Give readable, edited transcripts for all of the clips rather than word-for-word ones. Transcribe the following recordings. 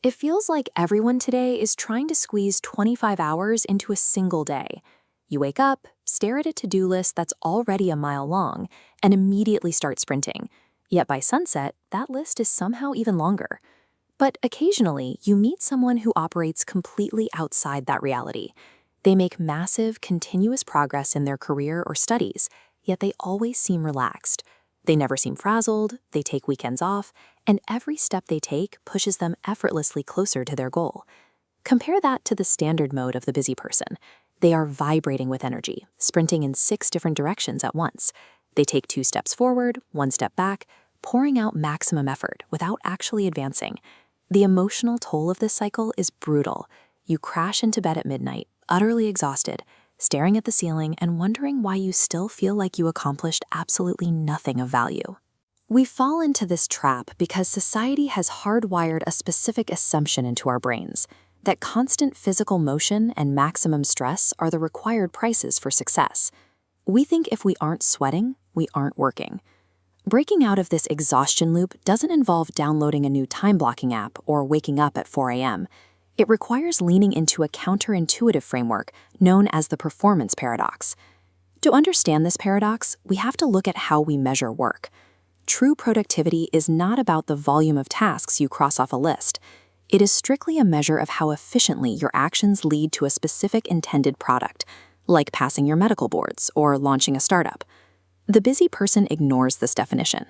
It feels like everyone today is trying to squeeze 25 hours into a single day. You wake up, stare at a to-do list that's already a mile long, and immediately start sprinting. Yet by sunset, that list is somehow even longer. But occasionally, you meet someone who operates completely outside that reality. They make massive, continuous progress in their career or studies, yet they always seem relaxed. They never seem frazzled, they take weekends off, and every step they take pushes them effortlessly closer to their goal. Compare that to the standard mode of the busy person. They are vibrating with energy, sprinting in 6 different directions at once. They take 2 steps forward, 1 step back, pouring out maximum effort without actually advancing. The emotional toll of this cycle is brutal. You crash into bed at midnight, utterly exhausted, staring at the ceiling and wondering why you still feel like you accomplished absolutely nothing of value. We fall into this trap because society has hardwired a specific assumption into our brains, that constant physical motion and maximum stress are the required prices for success. We think if we aren't sweating, we aren't working. Breaking out of this exhaustion loop doesn't involve downloading a new time-blocking app or waking up at 4 a.m. It requires leaning into a counterintuitive framework known as the performance paradox. To understand this paradox, we have to look at how we measure work. True productivity is not about the volume of tasks you cross off a list. It is strictly a measure of how efficiently your actions lead to a specific intended product, like passing your medical boards or launching a startup. The busy person ignores this definition.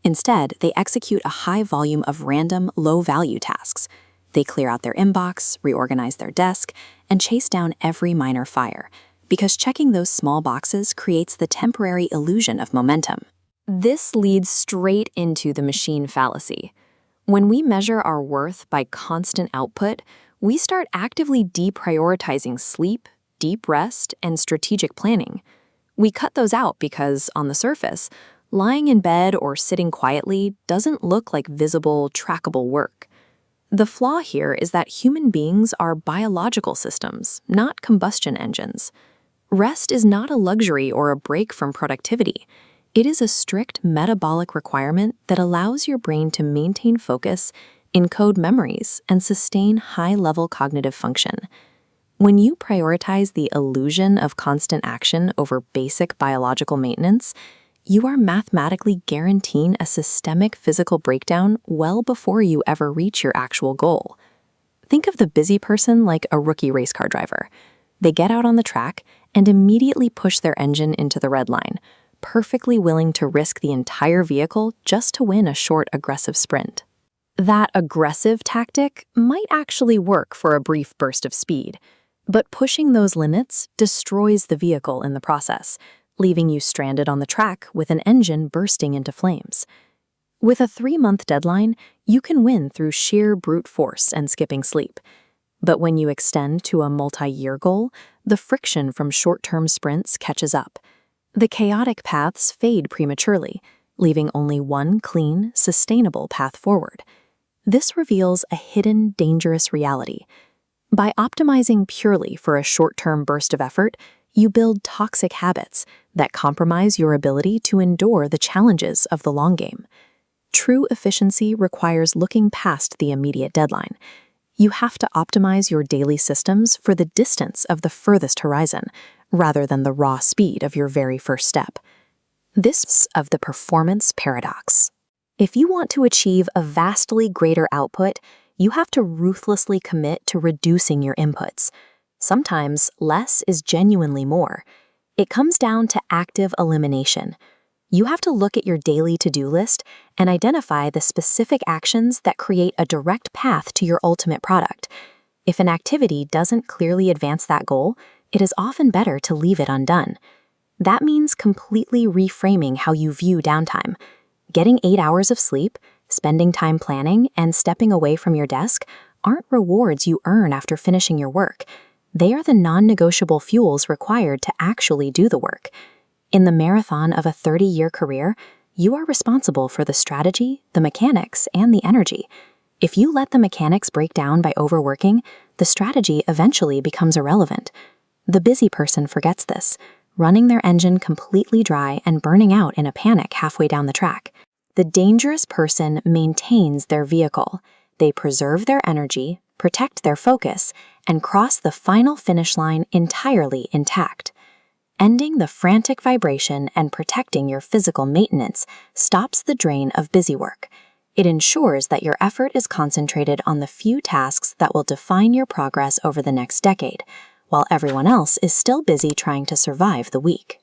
Instead, they execute a high volume of random, low-value tasks. They clear out their inbox, reorganize their desk, and chase down every minor fire, because checking those small boxes creates the temporary illusion of momentum. This leads straight into the machine fallacy. When we measure our worth by constant output, we start actively deprioritizing sleep, deep rest, and strategic planning. We cut those out because, on the surface, lying in bed or sitting quietly doesn't look like visible, trackable work. The flaw here is that human beings are biological systems, not combustion engines. Rest is not a luxury or a break from productivity. It is a strict metabolic requirement that allows your brain to maintain focus, encode memories, and sustain high-level cognitive function. When you prioritize the illusion of constant action over basic biological maintenance, you are mathematically guaranteeing a systemic physical breakdown well before you ever reach your actual goal. Think of the busy person like a rookie race car driver. They get out on the track and immediately push their engine into the red line, perfectly willing to risk the entire vehicle just to win a short, aggressive sprint. That aggressive tactic might actually work for a brief burst of speed, but pushing those limits destroys the vehicle in the process, leaving you stranded on the track with an engine bursting into flames. With a 3-month deadline, you can win through sheer brute force and skipping sleep. But when you extend to a multi-year goal, the friction from short-term sprints catches up. The chaotic paths fade prematurely, leaving only one clean, sustainable path forward. This reveals a hidden, dangerous reality. By optimizing purely for a short-term burst of effort, you build toxic habits that compromise your ability to endure the challenges of the long game. True efficiency requires looking past the immediate deadline. You have to optimize your daily systems for the distance of the furthest horizon, rather than the raw speed of your very first step. This is of the performance paradox. If you want to achieve a vastly greater output, you have to ruthlessly commit to reducing your inputs. Sometimes less is genuinely more. It comes down to active elimination. You have to look at your daily to-do list and identify the specific actions that create a direct path to your ultimate product. If an activity doesn't clearly advance that goal, it is often better to leave it undone. That means completely reframing how you view downtime. Getting 8 hours of sleep, spending time planning, and stepping away from your desk aren't rewards you earn after finishing your work. They are the non-negotiable fuels required to actually do the work. In the marathon of a 30-year career, you are responsible for the strategy, the mechanics, and the energy. If you let the mechanics break down by overworking, the strategy eventually becomes irrelevant. The busy person forgets this, running their engine completely dry and burning out in a panic halfway down the track. The dangerous person maintains their vehicle, They preserve their energy, protect their focus, and cross the final finish line entirely intact. Ending the frantic vibration and protecting your physical maintenance stops the drain of busy work. It ensures that your effort is concentrated on the few tasks that will define your progress over the next decade, while everyone else is still busy trying to survive the week.